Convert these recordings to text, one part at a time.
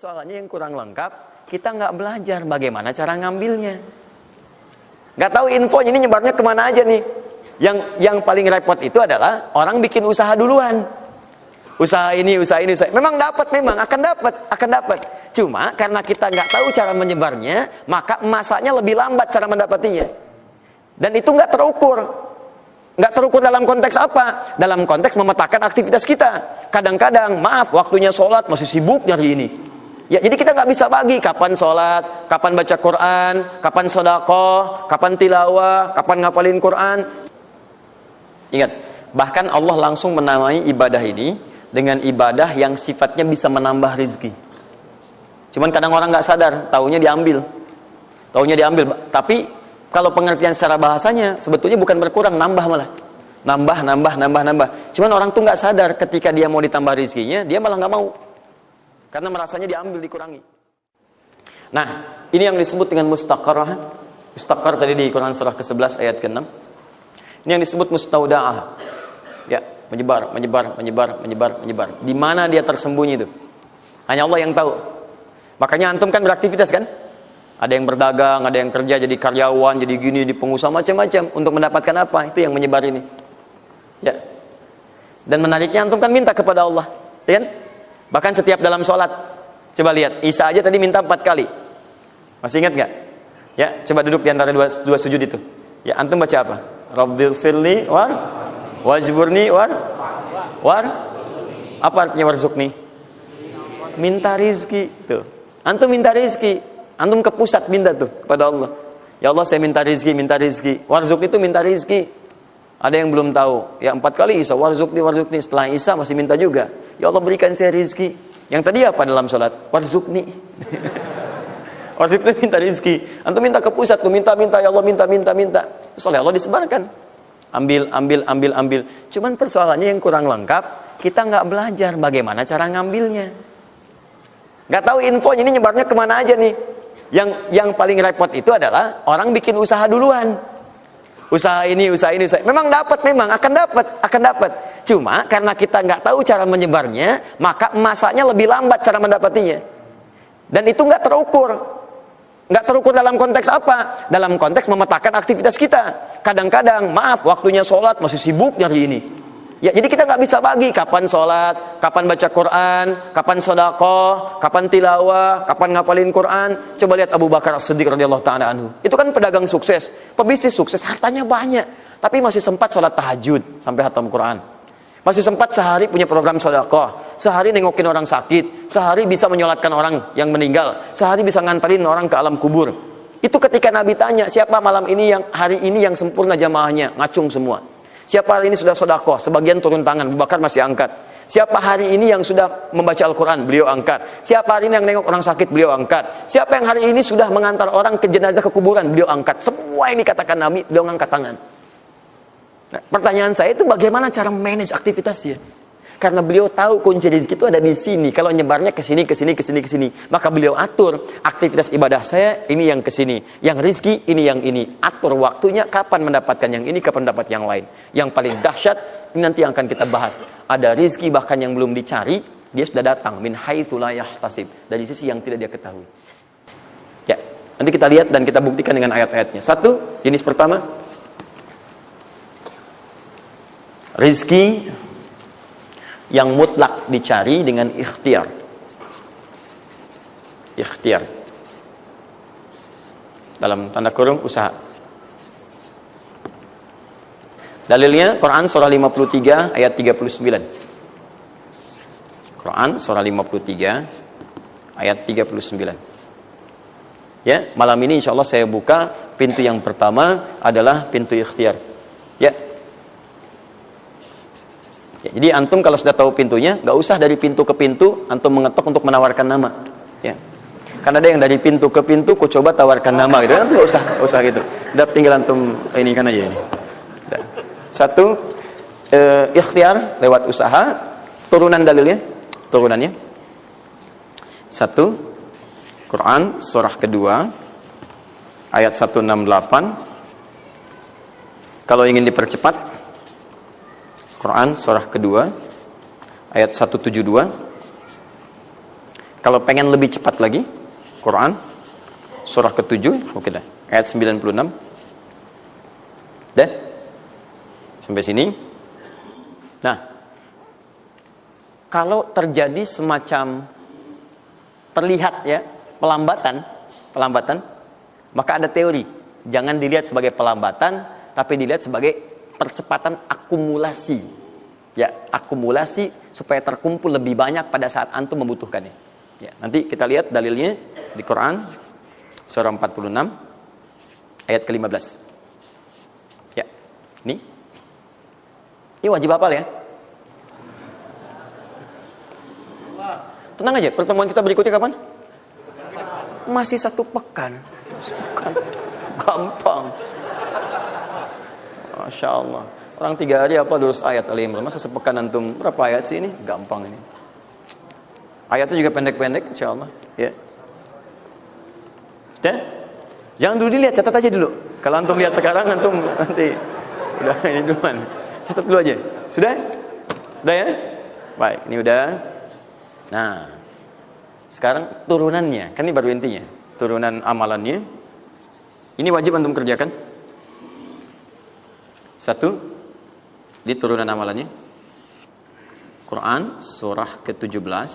persoalannya yang kurang lengkap, kita nggak belajar bagaimana cara ngambilnya. Nggak tahu infonya ini nyebarnya kemana aja nih. Yang paling repot itu adalah orang bikin usaha duluan. Usaha ini. Memang akan dapat. Cuma karena kita nggak tahu cara menyebarnya, maka masanya lebih lambat cara mendapatinya. Dan itu nggak terukur. Nggak terukur dalam konteks apa? Dalam konteks memetakan aktivitas kita. Kadang-kadang, maaf, waktunya sholat masih sibuk nyari ini. Ya, jadi kita nggak bisa bagi kapan sholat, kapan baca Quran, kapan sedekah, kapan tilawah, kapan ngapalin Quran. Ingat, bahkan Allah langsung menamai ibadah ini dengan ibadah yang sifatnya bisa menambah rezeki. Cuman kadang orang nggak sadar, taunya diambil. Tapi kalau pengertian secara bahasanya sebetulnya bukan berkurang, nambah malah. Nambah. Cuman orang tuh nggak sadar ketika dia mau ditambah rezekinya, dia malah nggak mau. Karena merasanya diambil, dikurangi. Nah, ini yang disebut dengan mustaqarrah. Mustaqar tadi di Quran surah ke-11 ayat ke-6. Ini yang disebut mustauda'ah. Ya, menyebar. Di mana dia tersembunyi itu? Hanya Allah yang tahu. Makanya antum kan beraktivitas kan? Ada yang berdagang, ada yang kerja jadi karyawan, jadi gini, di pengusaha macam-macam untuk mendapatkan apa? Itu yang menyebar ini. Ya. Dan menariknya antum kan minta kepada Allah, ya kan? Bahkan setiap dalam sholat. Coba lihat, Isa aja tadi minta 4 kali. Masih ingat nggak? Ya, coba duduk di antara dua sujud itu. Ya, antum baca apa? Rabbil firli wajburni apa artinya warzuqni? Minta rizki. Tuh. Antum minta rizki. Antum ke pusat minta tuh kepada Allah. Ya Allah, saya minta rizki. Warzuq itu minta rizki. Ada yang belum tahu. Ya 4 kali Isa, warzuqni. Setelah Isa masih minta juga. Ya Allah, berikan saya rizki. Yang tadi apa dalam sholat? Warzuqni. Warzuq itu minta rizki. Antum minta ke pusat tuh, minta. Ya Allah, minta. Soalnya Allah disebarkan. Ambil. Cuman persoalannya yang kurang lengkap, kita nggak belajar bagaimana cara ngambilnya. Nggak tahu infonya ini nyebarnya kemana aja nih. Yang paling repot itu adalah orang bikin usaha duluan. Usaha ini. Memang akan dapat. Cuma karena kita nggak tahu cara menyebarnya, maka masanya lebih lambat cara mendapatinya. Dan itu nggak terukur. Nggak terukur dalam konteks apa? Dalam konteks memetakan aktivitas kita. Kadang-kadang, maaf, waktunya sholat masih sibuk nyari ini. Ya, jadi kita nggak bisa bagi kapan sholat, kapan baca Quran, kapan sedekah, kapan tilawah, kapan ngapalin Quran. Coba lihat Abu Bakar As-Siddiq radhiyallahu ta'ala anhu. Itu kan pedagang sukses, pebisnis sukses, hartanya banyak, tapi masih sempat sholat tahajud sampai khatam Quran. Masih sempat sehari punya program sedekah, sehari nengokin orang sakit, sehari bisa menyolatkan orang yang meninggal, sehari bisa nganterin orang ke alam kubur. Itu ketika Nabi tanya, siapa malam ini hari ini yang sempurna jamaahnya, ngacung semua. Siapa hari ini sudah sedekah, sebagian turun tangan, Abu Bakar masih angkat. Siapa hari ini yang sudah membaca Al-Quran, beliau angkat. Siapa hari ini yang nengok orang sakit, beliau angkat. Siapa yang hari ini sudah mengantar orang ke jenazah ke kuburan, beliau angkat. Semua yang dikatakan Nabi, beliau angkat tangan. Nah, pertanyaan saya itu bagaimana cara manage aktivitasnya? Karena beliau tahu kunci rezeki itu ada di sini. Kalau nyebarnya ke sini, maka beliau atur aktivitas ibadah saya ini yang ke sini, yang rezeki ini yang ini. Atur waktunya kapan mendapatkan yang ini, kapan mendapat yang lain. Yang paling dahsyat ini nanti yang akan kita bahas. Ada rezeki bahkan yang belum dicari, dia sudah datang min haitsu la yahtasib, dari sisi yang tidak dia ketahui. Ya, nanti kita lihat dan kita buktikan dengan ayat-ayatnya. Satu, jenis pertama, rezeki yang mutlak dicari dengan ikhtiar. Ikhtiar dalam tanda kurung usaha. Dalilnya Quran surah 53 ayat 39. Quran surah 53 ayat 39. Ya, malam ini insyaallah saya buka pintu yang pertama adalah pintu ikhtiar. Ya. Ya, jadi antum kalau sudah tahu pintunya, nggak usah dari pintu ke pintu antum mengetok untuk menawarkan nama. Ya, karena ada yang dari pintu ke pintu, ku coba tawarkan nama gitu. Antum nggak usah gitu. Udah tinggal antum ini kan aja ini. Udah. Satu, ikhtiar lewat usaha. Turunan dalilnya, turunannya. Satu, Quran surah kedua ayat 168. Kalau ingin dipercepat, Quran surah kedua ayat 172. Kalau pengen lebih cepat lagi, Quran surah ke-7, oke dah, ayat 96. Dah? Sampai sini. Nah, kalau terjadi semacam terlihat ya pelambatan, maka ada teori, jangan dilihat sebagai pelambatan, tapi dilihat sebagai percepatan akumulasi. Ya, akumulasi supaya terkumpul lebih banyak pada saat antum membutuhkannya. Ya, nanti kita lihat dalilnya di Quran surah 46 ayat ke-15. Ya. Ini wajib hafal ya. Tenang aja, pertemuan kita berikutnya kapan? Masih 1 pekan. Gampang. Masya Allah. Orang 3 hari apa 200 ayat Ali Imran. Masa sepekan antum berapa ayat sih ini? Gampang ini. Ayatnya juga pendek-pendek insya Allah. Ya. Dan jangan dulu dilihat, catat aja dulu. Kalau antum lihat sekarang, antum nanti udah ini duluan. Catat dulu aja. Sudah? Udah ya? Baik, ini udah. Nah, sekarang turunannya. Kan ini baru intinya. Turunan amalannya. Ini wajib antum kerjakan. 1. Di turunan amalannya. Quran surah ke-17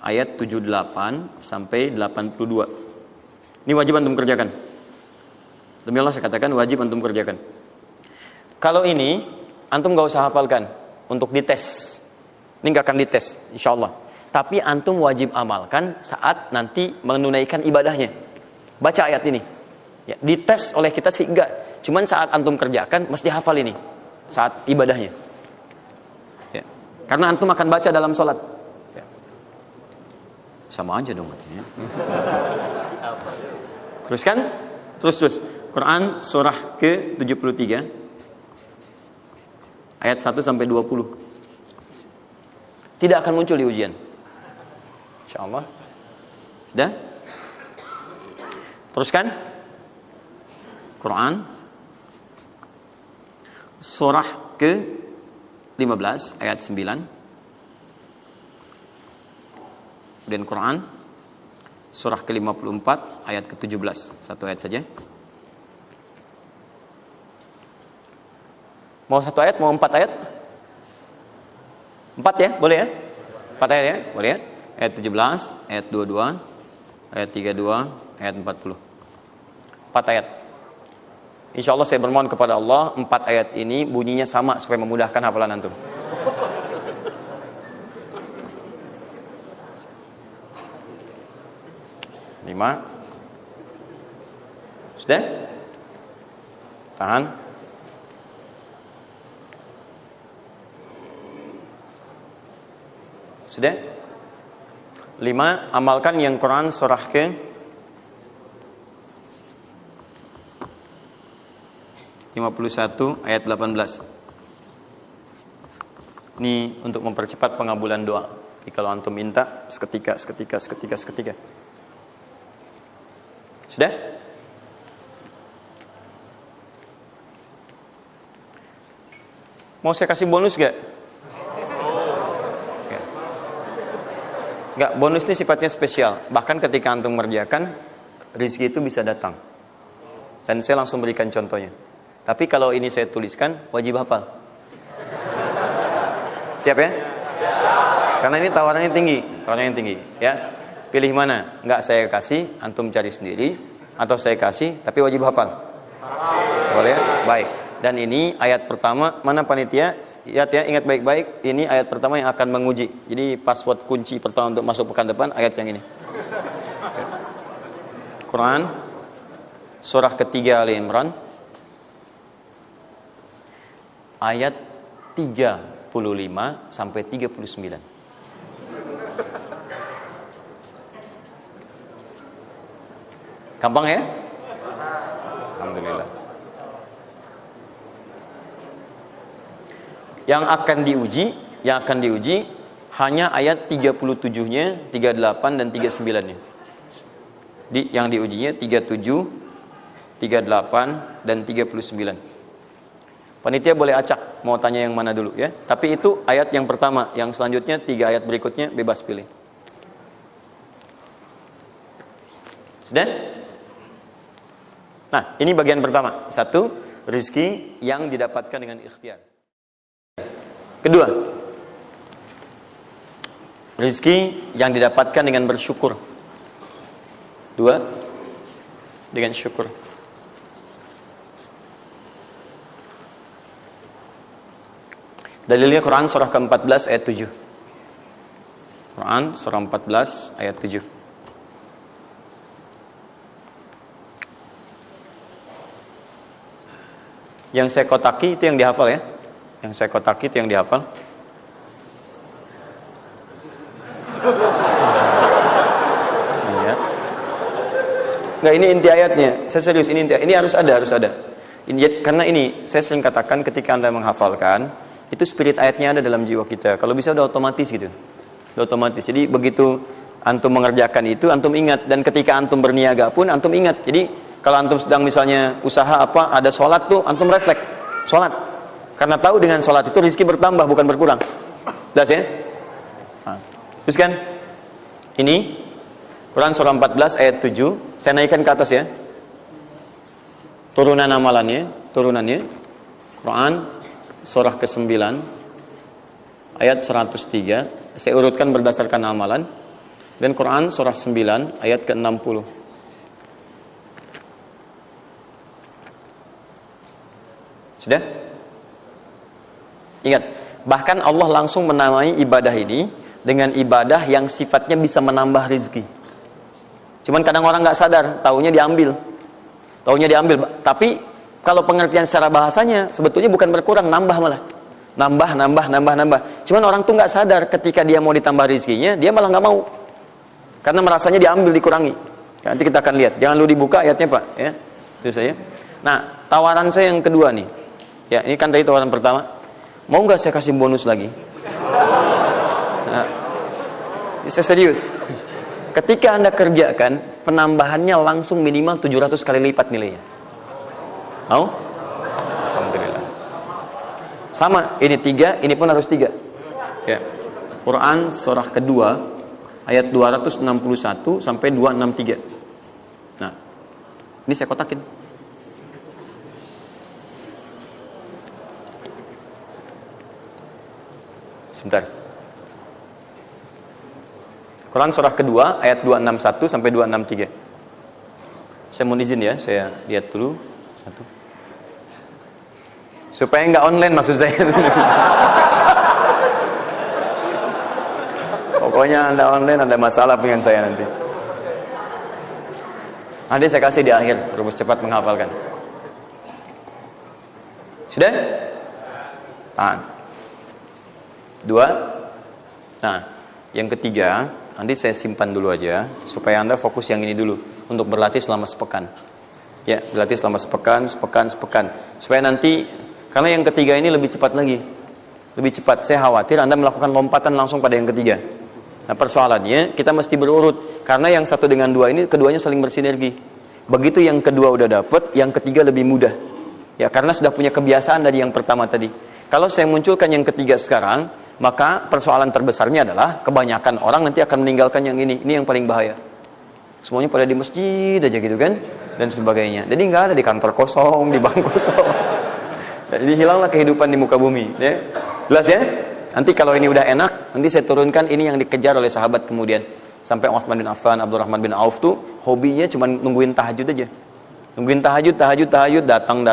ayat 78 sampai 82. Ini wajib antum kerjakan. Demi Allah saya katakan wajib antum kerjakan. Kalau ini antum gak usah hafalkan untuk dites. Ini gak akan dites insyaallah. Tapi antum wajib amalkan saat nanti menunaikan ibadahnya. Baca ayat ini. Ya, dites oleh kita sih enggak. Cuman saat antum kerjakan mesti hafal ini saat ibadahnya. Ya. Karena antum akan baca dalam sholat. Ya. Sama aja dong. Ya. Terus kan? Terus. Quran surah ke-73 ayat 1 sampai 20. Tidak akan muncul di ujian. Insyaallah. Dah? Teruskan. Quran surah ke-15 ayat 9. Dan Quran surah ke-54 ayat ke-17. 1 ayat saja. Mau 1 ayat, mau 4 ayat? 4 ya, boleh ya? 4 ayat ya, boleh ya? Ayat 17, ayat 22, ayat 32, ayat 40. 4 ayat. Insya Allah saya bermohon kepada Allah 4 ayat ini bunyinya sama supaya memudahkan hafalan antum. Lima. Sudah? Tahan. Sudah? 5. Amalkan yang Quran surah ke 51 ayat 18. Ini untuk mempercepat pengabulan doa. Jadi kalau antum minta seketika. Sudah? Mau saya kasih bonus gak? Gak, bonus ini sifatnya spesial. Bahkan ketika antum mengerjakan, rezeki itu bisa datang. Dan saya langsung berikan contohnya. Tapi kalau ini saya tuliskan, wajib hafal. Siap ya? Karena ini tawarannya tinggi, ya. Pilih mana? Enggak saya kasih, antum cari sendiri, atau saya kasih, tapi wajib hafal. Boleh ya? Baik. Dan ini ayat pertama, mana panitia? Lihat ya, ingat baik-baik, ini ayat pertama yang akan menguji. Jadi password kunci pertama untuk masuk pekan depan, ayat yang ini. Quran, surah ketiga Ali Imran, ayat 35 sampai 39. Gampang ya? Alhamdulillah. Yang akan diuji hanya ayat 37-nya, 38 dan 39-nya. Yang diujinya 37, 38 dan 39. Panitia boleh acak mau tanya yang mana dulu ya. Tapi itu ayat yang pertama, yang selanjutnya 3 ayat berikutnya bebas pilih. Sudah? Nah, ini bagian pertama. Satu, rizki yang didapatkan dengan ikhtiar. Kedua, rizki yang didapatkan dengan bersyukur. Dua, dengan syukur. Dalilnya Quran surah ke-14 ayat 7. Quran surah 14 ayat 7. Yang saya kotaki itu yang dihafal ya. Yang saya kotaki itu yang dihafal. Iya. Enggak, ini inti ayatnya. Saya serius, ini inti. Ini harus ada. Ini, karena ini saya sering katakan ketika Anda menghafalkan, itu spirit ayatnya ada dalam jiwa kita. Kalau bisa udah otomatis gitu. Udah otomatis. Jadi begitu antum mengerjakan itu, antum ingat. Dan ketika antum berniaga pun, antum ingat. Jadi kalau antum sedang misalnya usaha apa, ada sholat tuh, antum refleks sholat. Karena tahu dengan sholat itu rezeki bertambah, bukan berkurang. Jelas ya? Nah, teruskan. Ini Quran surah 14 ayat 7. Saya naikkan ke atas ya. Turunannya. Quran surah ke-9 ayat 103. Saya urutkan berdasarkan amalan. Dan Quran surah 9 ayat ke-60. Sudah? Ingat, bahkan Allah langsung menamai ibadah ini dengan ibadah yang sifatnya bisa menambah rezeki. Cuman kadang orang nggak sadar, taunya diambil. Tapi kalau pengertian secara bahasanya sebetulnya bukan berkurang, nambah malah. Nambah. Cuman orang tuh nggak sadar ketika dia mau ditambah rezekinya, dia malah nggak mau. Karena merasanya diambil, dikurangi. Nanti kita akan lihat. Jangan lu dibuka ayatnya, Pak, ya. Itu saya. Nah, tawaran saya yang kedua nih. Ya, ini kan tadi tawaran pertama. Mau nggak saya kasih bonus lagi? Nah, saya serius. Ketika Anda kerjakan, penambahannya langsung minimal 700 kali lipat nilainya. Mau? Alhamdulillah. Sama, ini 3, ini pun harus 3. Ya. Quran surah kedua ayat 261 sampai 263. Nah, ini saya kotakin. Sebentar. Quran surah kedua ayat 261 sampai 263. Saya mohon izin ya, saya lihat dulu satu. Supaya nggak online maksud saya. Pokoknya Anda online ada masalah dengan saya nanti. Nanti saya kasih di akhir, rumus cepat menghafalkan. Sudah? Tahan. 2. Nah, yang ketiga, nanti saya simpan dulu aja supaya Anda fokus yang ini dulu untuk berlatih selama sepekan. Ya, berlatih selama sepekan. Supaya nanti, karena yang ketiga ini lebih cepat lagi. Lebih cepat. Saya khawatir Anda melakukan lompatan langsung pada yang ketiga. Nah, persoalannya kita mesti berurut karena yang satu dengan dua ini keduanya saling bersinergi. Begitu yang kedua udah dapet, yang ketiga lebih mudah. Ya, karena sudah punya kebiasaan dari yang pertama tadi. Kalau saya munculkan yang ketiga sekarang, maka persoalan terbesarnya adalah kebanyakan orang nanti akan meninggalkan yang ini. Ini yang paling bahaya. Semuanya pada di masjid aja gitu kan, dan sebagainya. Jadi nggak ada di kantor kosong, di bank kosong. Jadi hilanglah kehidupan di muka bumi. Ya. Jelas ya? Nanti kalau ini udah enak, nanti saya turunkan ini yang dikejar oleh sahabat kemudian. Sampai Utsman bin Affan, Abdurrahman bin Auf tuh hobinya cuma nungguin tahajud aja. Nungguin tahajud, datang.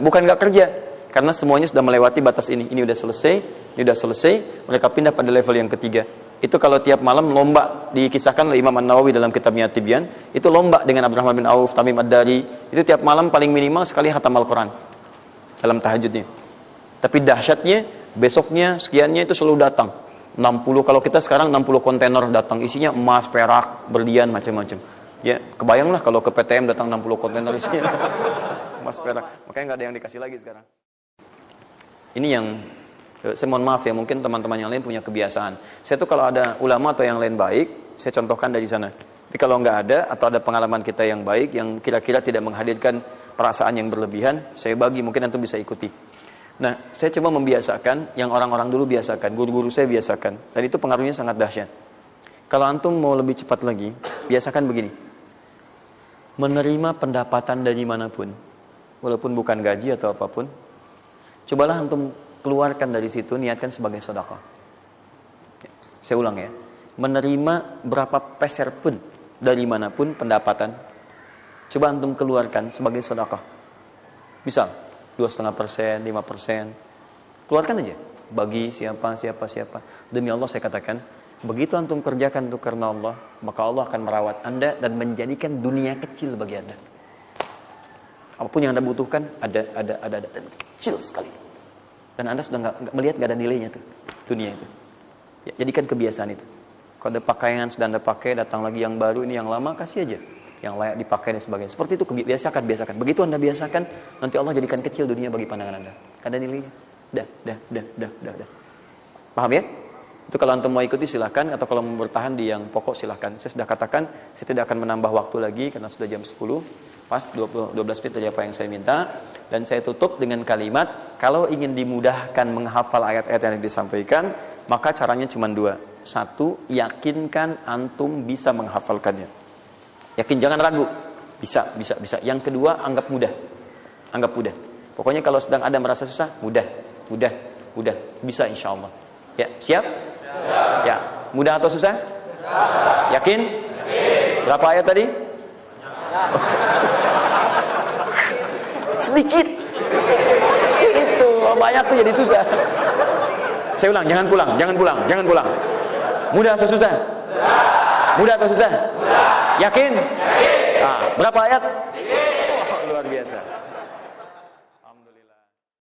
Bukan nggak kerja. Karena semuanya sudah melewati batas ini. Ini udah selesai, mereka pindah pada level yang ketiga. Itu kalau tiap malam lomba, dikisahkan oleh Imam An-Nawawi dalam kitabnya Tibyan, itu lomba dengan Abdurrahman bin Auf, Tamim Ad-Dari, itu tiap malam paling minimal sekali khatam Al-Quran dalam tahajudnya. Tapi dahsyatnya, besoknya, sekiannya itu selalu datang. 60, kalau kita sekarang 60 kontainer datang, isinya emas, perak, berlian, macam-macam. Ya, kebayanglah kalau ke PTM datang 60 kontainer isinya emas, perak. Makanya nggak ada yang dikasih lagi sekarang. Ini yang saya mohon maaf ya, mungkin teman-teman yang lain punya kebiasaan. Saya tuh kalau ada ulama atau yang lain baik, saya contohkan dari sana. Tapi kalau nggak ada, atau ada pengalaman kita yang baik, yang kira-kira tidak menghadirkan perasaan yang berlebihan, saya bagi, mungkin antum bisa ikuti. Nah, saya coba membiasakan, yang orang-orang dulu biasakan, guru-guru saya biasakan. Dan itu pengaruhnya sangat dahsyat. Kalau antum mau lebih cepat lagi, biasakan begini. menerima pendapatan dari manapun, walaupun bukan gaji atau apapun, cobalah antum keluarkan dari situ, niatkan sebagai sedekah. Saya ulang ya, menerima berapa peser pun dari manapun pendapatan, coba antum keluarkan sebagai sedekah. Misal 2,5%, 5%, keluarkan aja. Bagi siapa. Demi Allah saya katakan, begitu antum kerjakan itu karena Allah, maka Allah akan merawat Anda dan menjadikan dunia kecil bagi Anda. Apapun yang Anda butuhkan, ada dan kecil sekali. Dan Anda sudah nggak melihat, nggak ada nilainya tuh dunia itu. Ya, jadikan kebiasaan itu. Kalau ada pakaian sudah Anda pakai, datang lagi yang baru, ini yang lama kasih aja, yang layak dipakai dan sebagainya. Seperti itu, biasakan. Begitu Anda biasakan, nanti Allah jadikan kecil dunia bagi pandangan Anda. Ada nilainya. Dah. Paham ya? Itu kalau antum mau ikuti silahkan, atau kalau mau bertahan di yang pokok silahkan. Saya sudah katakan, saya tidak akan menambah waktu lagi karena sudah jam 10. Pas 12 menit dari apa yang saya minta. Dan saya tutup dengan kalimat, kalau ingin dimudahkan menghafal ayat-ayat yang disampaikan, maka caranya cuma dua. Satu, yakinkan antum bisa menghafalkannya. Yakin, jangan ragu. Bisa. Yang kedua, anggap mudah. Pokoknya kalau sedang ada merasa susah, mudah. Bisa insya Allah. Ya, siap? Ya. Mudah atau susah? Yakin? Berapa ayat tadi? Sedikit. Itu banyak tuh jadi susah. Saya ulang, jangan pulang. Mudah atau susah? Mudah atau susah? Yakin? Nah, berapa ayat? Oh, luar biasa.